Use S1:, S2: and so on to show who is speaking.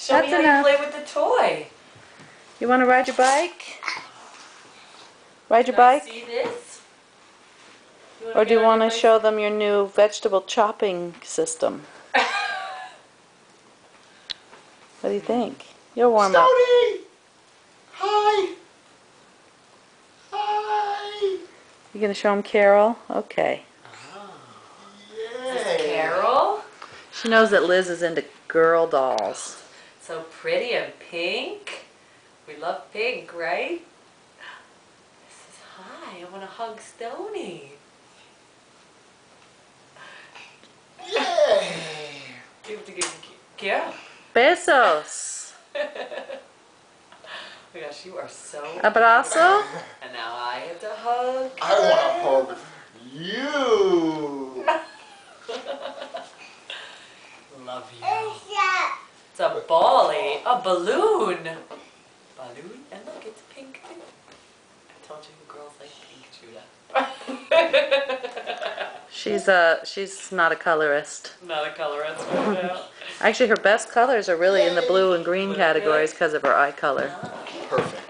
S1: Show me how
S2: enough.
S1: you play with the toy.
S2: You want to ride your bike? Ride your
S1: Can I
S2: bike?
S1: see this?
S2: Or do you want to show them your new vegetable chopping system? What do you think? You'll warm up.
S3: Stony! Hi! Hi!
S2: You gonna show them Carol? Okay.
S1: Is this Carol?
S2: She knows that Liz is into girl dolls.
S1: So pretty and pink. We love pink, right? This is hi. I want to hug Stony.
S3: Yay!
S1: Give Carol.
S2: Besos.
S1: Oh my gosh, you are so
S2: Abrazo.
S1: And now I have to hug.
S3: I want to hug you!
S1: Love you. It's a bally, a balloon. Balloon, and look, it's pink too. I told you girls like pink, Judah.
S2: She's not a colorist.
S1: Not a colorist right now.
S2: Actually, her best colors are really in the blue and green categories because of her eye color.
S3: Perfect.